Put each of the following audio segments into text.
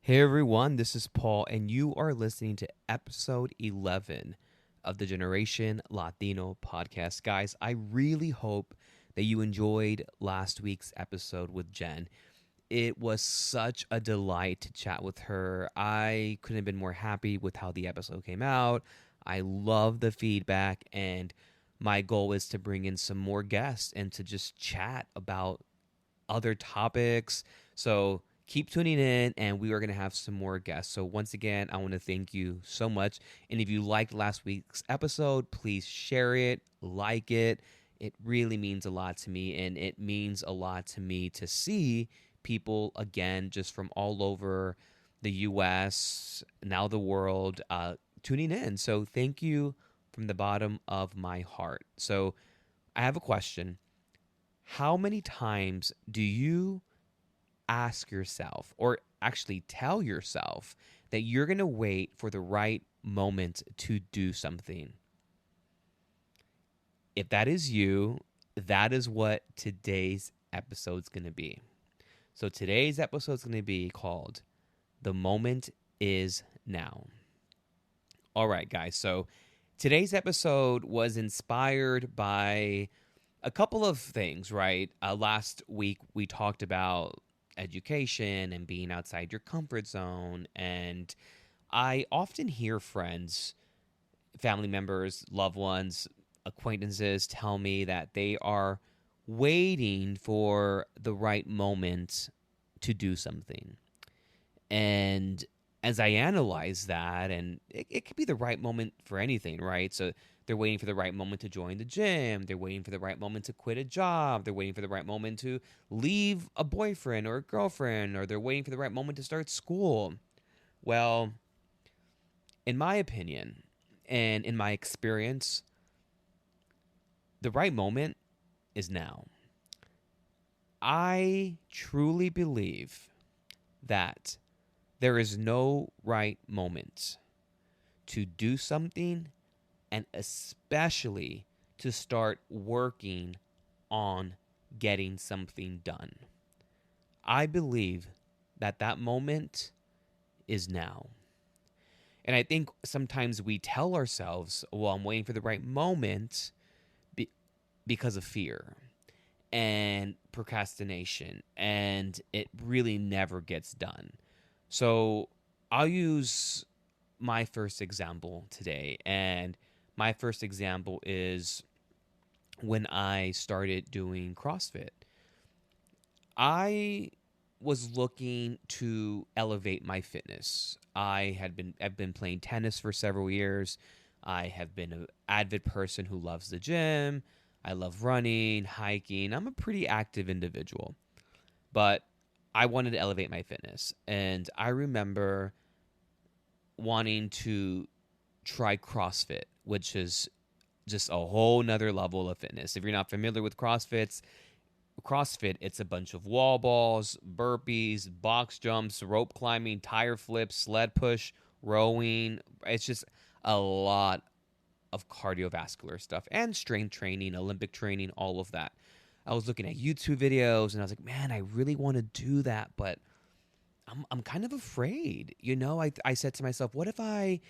Hey everyone, this is Paul, and you are listening to episode 11 of the Generation Latino podcast. Guys, I really hope that you enjoyed last week's episode with Jen. It was such a delight to chat with her. I couldn't have been more happy with how the episode came out. I love the feedback, and my goal is to bring in some more guests and to just chat about other topics. So keep tuning in, and we are going to have some more guests. So once again, I want to thank you so much. And if you liked last week's episode, please share it, like it. It really means a lot to me, and it means a lot to me to see people again just from all over the US, now the world, tuning in. So thank you from the bottom of my heart. So I have a question. How many times do you ask yourself, or actually tell yourself, that you're going to wait for the right moment to do something? If that is you, that is what today's episode's going to be. So today's episode is going to be called The Moment Is Now. All right, guys. So today's episode was inspired by a couple of things, right? Last week we talked about education and being outside your comfort zone. And I often hear friends, family members, loved ones, acquaintances tell me that they are waiting for the right moment to do something. And as I analyze that, and it could be the right moment for anything, right? So they're waiting for the right moment to join the gym. They're waiting for the right moment to quit a job. They're waiting for the right moment to leave a boyfriend or a girlfriend, or they're waiting for the right moment to start school. Well, in my opinion and in my experience, the right moment is now. I truly believe that there is no right moment to do something, and especially to start working on getting something done. I believe that that moment is now. And I think sometimes we tell ourselves, well, I'm waiting for the right moment be- because of fear and procrastination, and it really never gets done. So I'll use my first example today. And my first example is when I started doing CrossFit. I was looking to elevate my fitness. I've been playing tennis for several years. I have been an avid person who loves the gym. I love running, hiking. I'm a pretty active individual. But I wanted to elevate my fitness. And I remember wanting to try CrossFit, which is just a whole nother level of fitness. If you're not familiar with CrossFit, it's a bunch of wall balls, burpees, box jumps, rope climbing, tire flips, sled push, rowing. It's just a lot of cardiovascular stuff and strength training, Olympic training, all of that. I was looking at YouTube videos and I was like, man, I really want to do that, but I'm kind of afraid. I said to myself, what if I,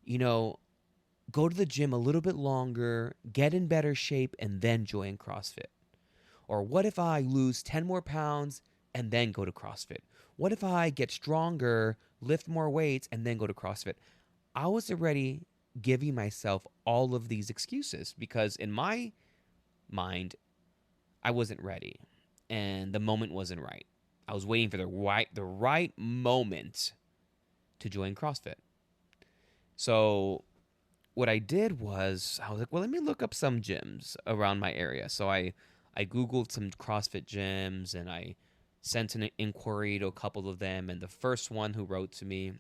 you know, go to the gym a little bit longer, get in better shape, and then join CrossFit? Or what if I lose 10 more pounds and then go to CrossFit? What if I get stronger, lift more weights, and then go to CrossFit? I was already giving myself all of these excuses because in my mind, I wasn't ready and the moment wasn't right. I was waiting for the right moment to join CrossFit. So what I did was I was like, well, let me look up some gyms around my area. So I Googled some CrossFit gyms and I sent an inquiry to a couple of them. And the first one who wrote to me,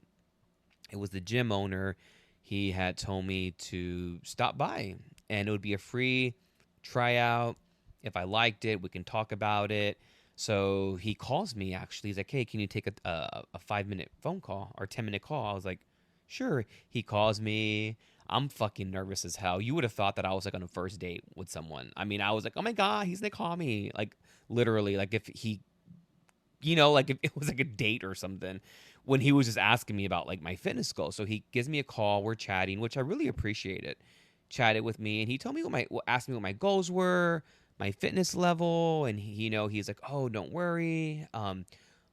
it was the gym owner. He had told me to stop by and it would be a free tryout. If I liked it, we can talk about it. So he calls me actually. He's like, hey, can you take a 5-minute phone call or 10-minute call? I was like, sure. He calls me. I'm fucking nervous as hell. You would have thought that I was like on a first date with someone. I mean, I was like, oh my God, he's gonna call me. Like literally, like if he like if it was like a date or something, when he was just asking me about like my fitness goals. So he gives me a call, we're chatting, which I really appreciate it. Chatted with me, and he told me asked me what my goals were, my fitness level, and he's like, "Oh, don't worry,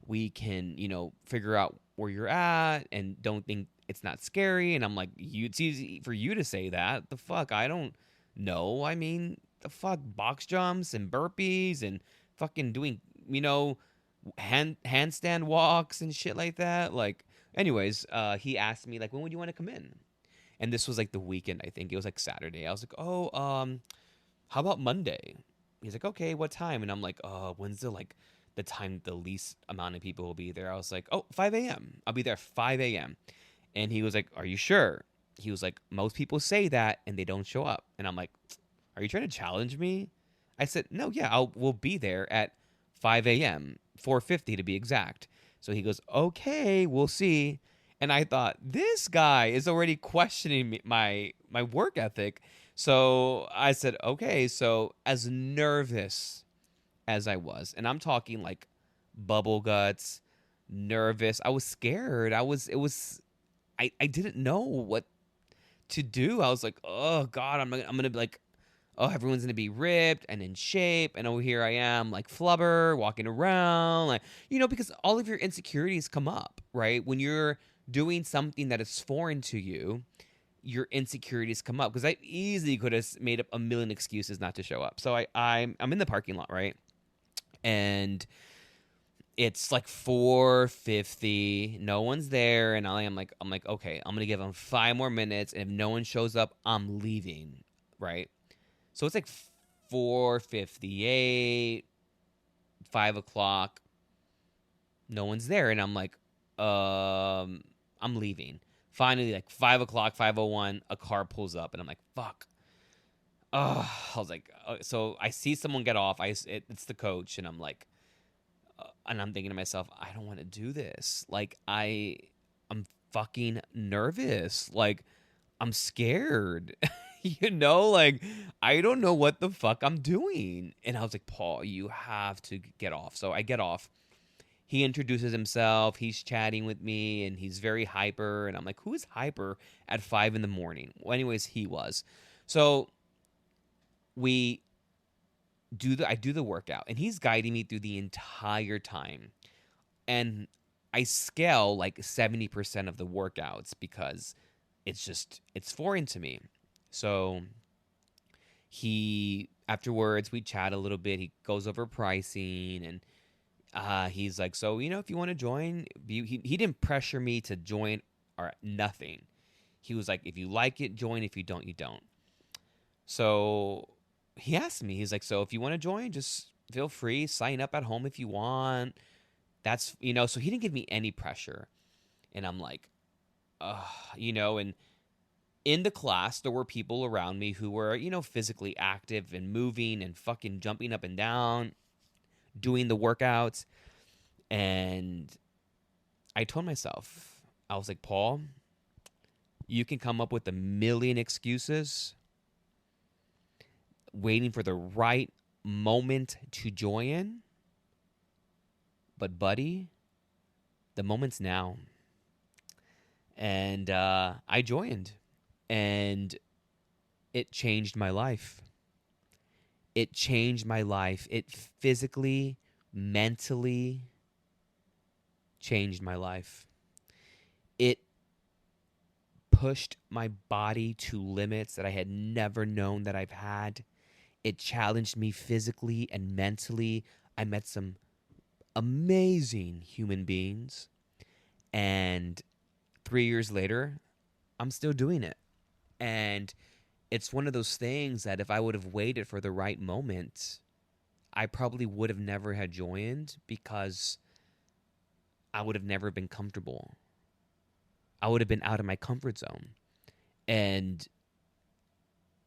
we can figure out where you're at, and don't think it's not scary." And I'm like, it's easy for you to say that. The fuck, I don't know. I mean, the fuck, box jumps and burpees and fucking doing handstand walks and shit like that. Like, anyways, he asked me like, when would you want to come in? And this was like the weekend, I think. It was like Saturday. I was like, "Oh, how about Monday?" He's like, "Okay, what time?" And I'm like, when's the time the least amount of people will be there?" I was like, "Oh, 5 a.m. I'll be there 5 a.m." And he was like, "Are you sure?" He was like, "Most people say that and they don't show up." And I'm like, "Are you trying to challenge me?" I said, "No, yeah, we'll be there at 5 a.m., 4:50 to be exact." So he goes, "Okay, we'll see." And I thought, this guy is already questioning my work ethic. So I said, "Okay." So as nervous as I was, and I'm talking like bubble guts, nervous. I was scared. I didn't know what to do. I was like, "Oh God, I'm gonna be like, oh, everyone's gonna be ripped and in shape, and over here I am like flubber walking around, like because all of your insecurities come up, right? When you're doing something that is foreign to you, your insecurities come up. Because I easily could have made up a million excuses not to show up. So I'm in the parking lot, right? And it's like 4:50, no one's there, and I'm like, okay, I'm gonna give them 5 more minutes, and if no one shows up, I'm leaving, right? So it's like 4:58, 5 o'clock, no one's there, and I'm like, I'm leaving. Finally, like 5 o'clock, 5:01, a car pulls up, and I'm like, fuck. I was like, so I see someone get off. It's the coach, and I'm like, and I'm thinking to myself, I don't want to do this. Like I'm fucking nervous. Like I'm scared. Like I don't know what the fuck I'm doing. And I was like, Paul, you have to get off. So I get off. He introduces himself. He's chatting with me, and he's very hyper. And I'm like, who is hyper at 5 a.m? Well, anyways, he was. So we I do the workout, and he's guiding me through the entire time. And I scale like 70% of the workouts because it's foreign to me. So he afterwards we chat a little bit. He goes over pricing, and he's like, so if you want to join, he didn't pressure me to join or nothing. He was like, if you like it, join. If you don't, you don't. So he asked me, he's like, so if you want to join, just feel free, sign up at home if you want. That's so he didn't give me any pressure. And I'm like, and in the class there were people around me who were physically active and moving and fucking jumping up and down, doing the workouts. And I told myself, I was like, Paul, you can come up with a million excuses waiting for the right moment to join, but buddy, the moment's now. And I joined, and it changed my life. It changed my life. It physically, mentally changed my life. It pushed my body to limits that I had never known that I've had. It challenged me physically and mentally. I met some amazing human beings. And 3 years later, I'm still doing it. And it's one of those things that if I would have waited for the right moment, I probably would have never had joined, because I would have never been comfortable. I would have been out of my comfort zone. And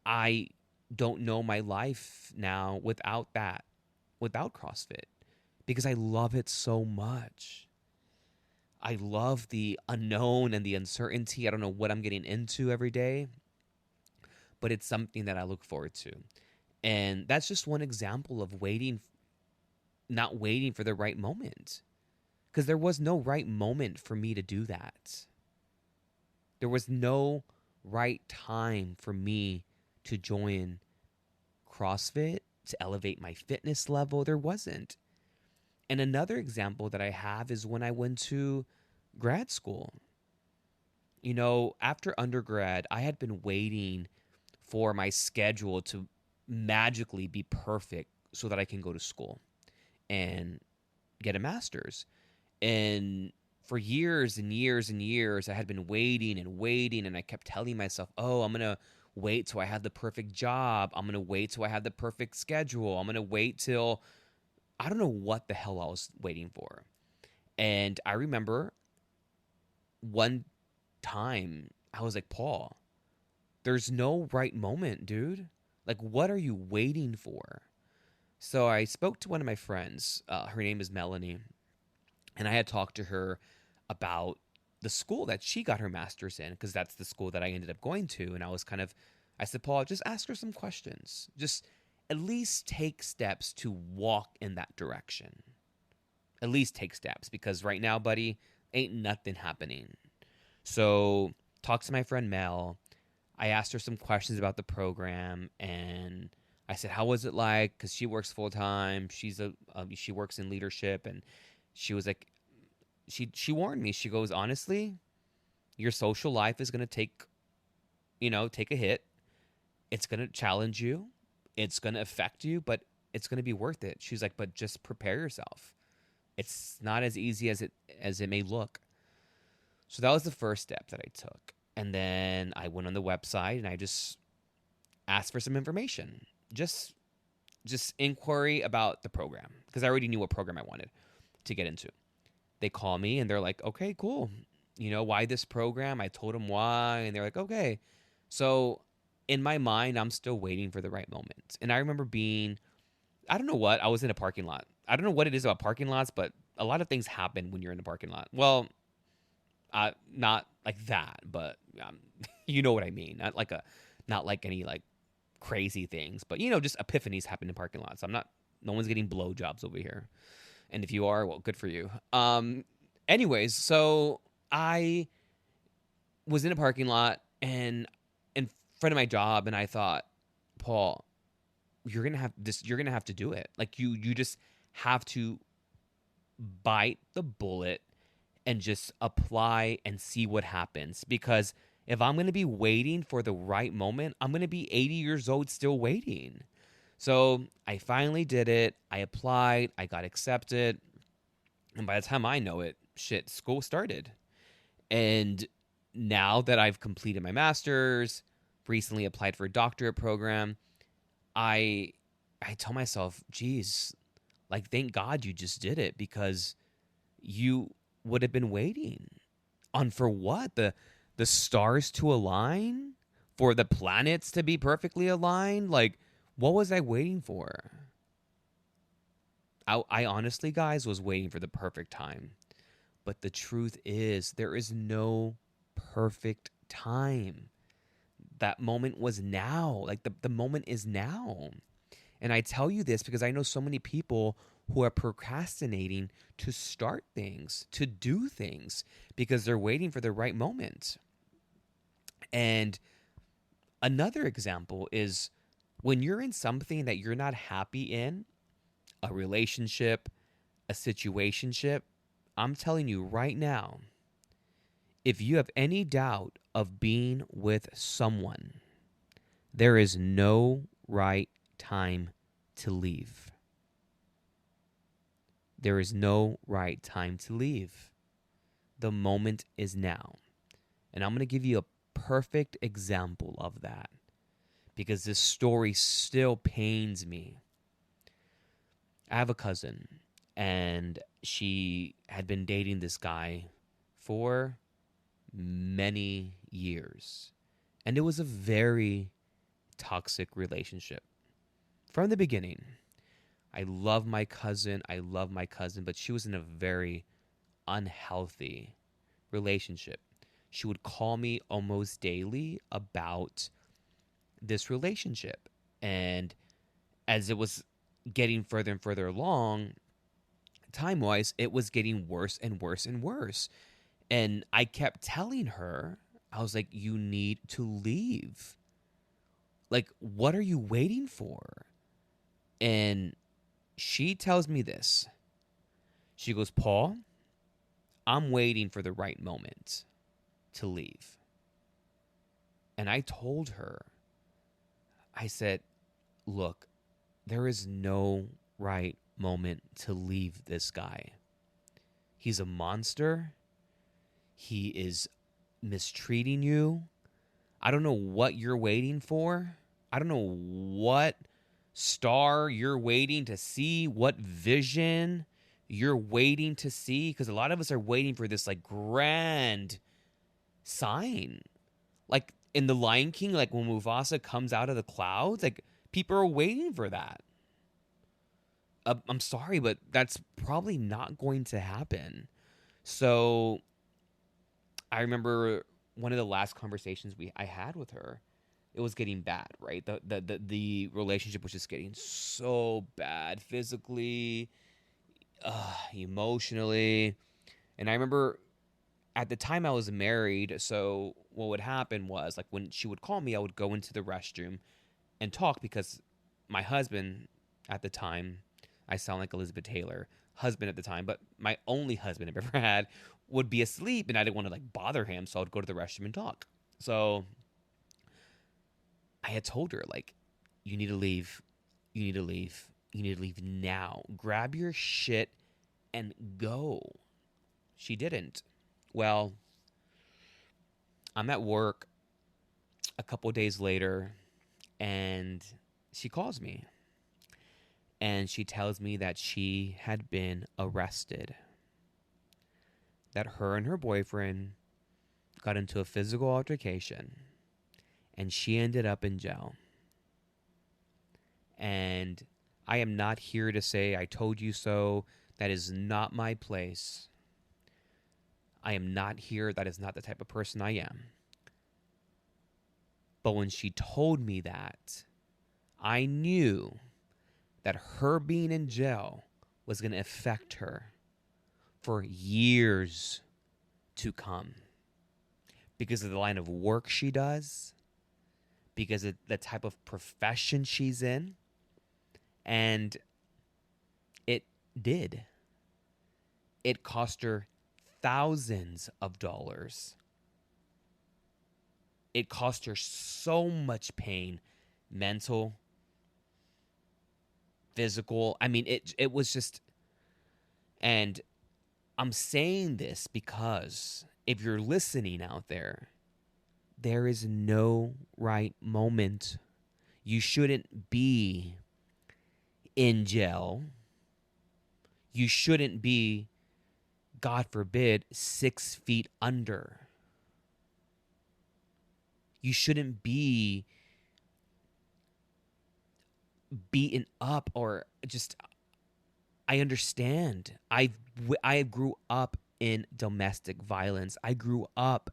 I don't know my life now without that, without CrossFit, because I love it so much. I love the unknown and the uncertainty. I don't know what I'm getting into every day, but it's something that I look forward to. And that's just one example of not waiting for the right moment. because there was no right moment for me to do that. There was no right time for me to join CrossFit, to elevate my fitness level. There wasn't. And another example that I have is when I went to grad school. You know, after undergrad, I had been waiting for my schedule to magically be perfect so that I can go to school and get a master's. And for years and years and years, I had been waiting and waiting, and I kept telling myself, oh, I'm going to wait till I have the perfect job. I'm going to wait till I have the perfect schedule. I'm going to wait till I don't know what the hell I was waiting for. And I remember one time I was like, Paul, there's no right moment, dude. Like, what are you waiting for? So I spoke to one of my friends. Her name is Melanie. And I had talked to her about the school that she got her master's in, because that's the school that I ended up going to. And I said, Paul, just ask her some questions. Just at least take steps to walk in that direction. At least take steps, because right now, buddy, ain't nothing happening. So talk to my friend Mel. I asked her some questions about the program, and I said, how was it like? Because she works full time. She works in leadership, and she was like, she warned me. She goes, honestly, your social life is going to take a hit. It's going to challenge you. It's going to affect you, but it's going to be worth it. She's like, but just prepare yourself. It's not as easy as it may look. So that was the first step that I took. And then I went on the website and I just asked for some information. Just inquiry about the program, because I already knew what program I wanted to get into. They call me and they're like, okay, cool. You know, why this program? I told them why, and they're like, okay. So in my mind, I'm still waiting for the right moment. And I remember I don't know what, I was in a parking lot. I don't know what it is about parking lots, but a lot of things happen when you're in a parking lot. Well, not like that, but you know what I mean. Not like any like crazy things, but just epiphanies happen in parking lots. No one's getting blowjobs over here. And if you are, well, good for you. Anyways, so I was in a parking lot and in front of my job, and I thought, Paul, you're gonna have to do it. Like you just have to bite the bullet and just apply and see what happens. Because if I'm gonna be waiting for the right moment, I'm gonna be 80 years old still waiting. So I finally did it. I applied. I got accepted. And by the time I know it, school started. And now that I've completed my master's, recently applied for a doctorate program, I tell myself, geez, like, thank God you just did it, because you would have been waiting on for what? The stars to align? For the planets to be perfectly aligned? Like, what was I waiting for? I honestly, guys, was waiting for the perfect time. But the truth is, there is no perfect time. That moment was now. Like, the moment is now. And I tell you this because I know so many people who are procrastinating to start things, to do things, because they're waiting for the right moment. And another example is when you're in something that you're not happy in, a relationship, a situationship, I'm telling you right now, if you have any doubt of being with someone, there is no right time to leave. There is no right time to leave. The moment is now. And I'm going to give you a perfect example of that, because this story still pains me. I have a cousin, and she had been dating this guy for many years. And it was a very toxic relationship from the beginning. I love my cousin, but she was in a very unhealthy relationship. She would call me almost daily about this relationship. And as it was getting further and further along, time-wise, it was getting worse and worse and worse. And I kept telling her, I was like, you need to leave. Like, what are you waiting for? And she tells me this. She goes, Paul, I'm waiting for the right moment to leave. And I told her, I said, look, there is no right moment to leave this guy. He's a monster. He is mistreating you. I don't know what you're waiting for. I don't know what star you're waiting to see, what vision you're waiting to see, because a lot of us are waiting for this like grand sign. Like in The Lion King, like when Mufasa comes out of the clouds, like people are waiting for that. I'm sorry, but that's probably not going to happen. So I remember one of the last conversations I had with her. It was getting bad, right? The relationship was just getting so bad physically, emotionally. And I remember at the time I was married, so what would happen was like when she would call me, I would go into the restroom and talk because my husband at the time, I sound like Elizabeth Taylor, husband at the time, but my only husband I've ever had would be asleep and I didn't want to like bother him, so I'd go to the restroom and talk. So I had told her like, you need to leave. You need to leave. You need to leave now. Grab your shit and go. She didn't. Well, I'm at work a couple of days later and she calls me and she tells me that she had been arrested. That her and her boyfriend got into a physical altercation and she ended up in jail. And I am not here to say I told you so. That is not my place. I am not here. That is not the type of person I am. But when she told me that, I knew that her being in jail was going to affect her for years to come. Because of the line of work she does, because of the type of profession she's in. And it did. It cost her thousands of dollars. It cost her so much pain, mental, physical. I mean, it was just, and I'm saying this because if you're listening out there, there is no right moment. You shouldn't be in jail. You shouldn't be, God forbid, 6 feet under. You shouldn't be beaten up or just, I understand. I grew up in domestic violence. I grew up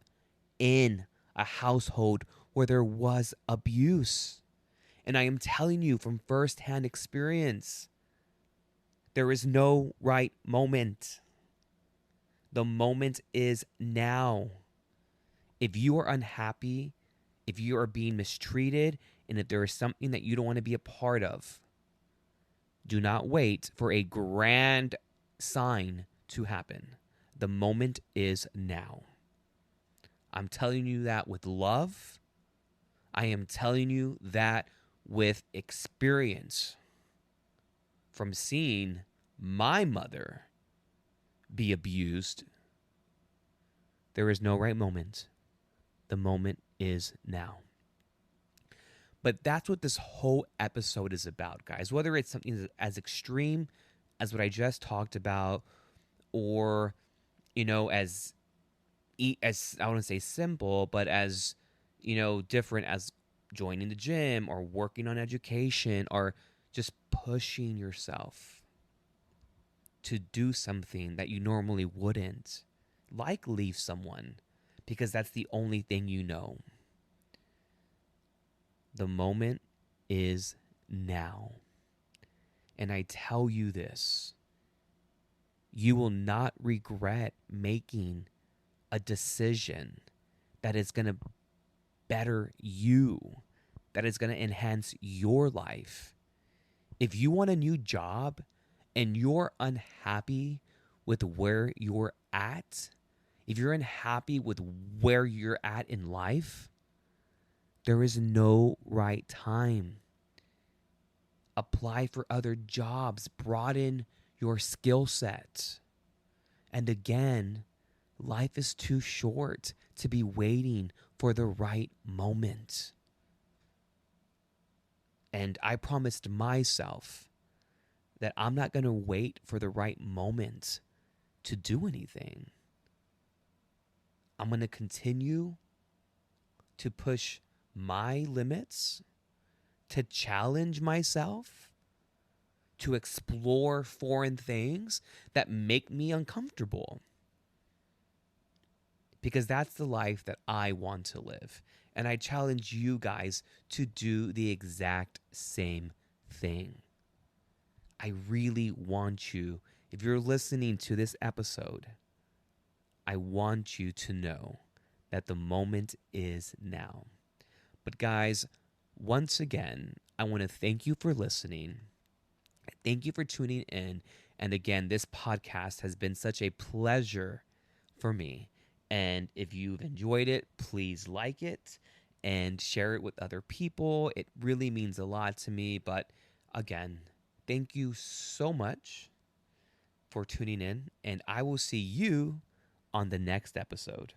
in a household where there was abuse. And I am telling you from firsthand experience, there is no right moment. The moment is now. If you are unhappy, if you are being mistreated, and if there is something that you don't want to be a part of, do not wait for a grand sign to happen. The moment is now. I'm telling you that with love. I am telling you that with experience from seeing my mother be abused. There is no right moment. The moment is now. But that's what this whole episode is about, guys. Whether it's something as extreme as what I just talked about, or, you know, as I wouldn't say simple, but as, you know, different as joining the gym or working on education or just pushing yourself to do something that you normally wouldn't, like leave someone, because that's the only thing you know. The moment is now. And I tell you this, you will not regret making a decision that is going to better you, that is going to enhance your life. If you want a new job and you're unhappy with where you're at, if you're unhappy with where you're at in life, there is no right time. Apply for other jobs, broaden your skill set. And again, life is too short to be waiting for the right moment. And I promised myself that I'm not going to wait for the right moment to do anything. I'm going to continue to push my limits, to challenge myself, to explore foreign things that make me uncomfortable. Because that's the life that I want to live. And I challenge you guys to do the exact same thing. I really want you, if you're listening to this episode, I want you to know that the moment is now. But guys, once again, I want to thank you for listening. Thank you for tuning in. And again, this podcast has been such a pleasure for me. And if you've enjoyed it, please like it and share it with other people. It really means a lot to me. But again, thank you so much for tuning in. And I will see you on the next episode.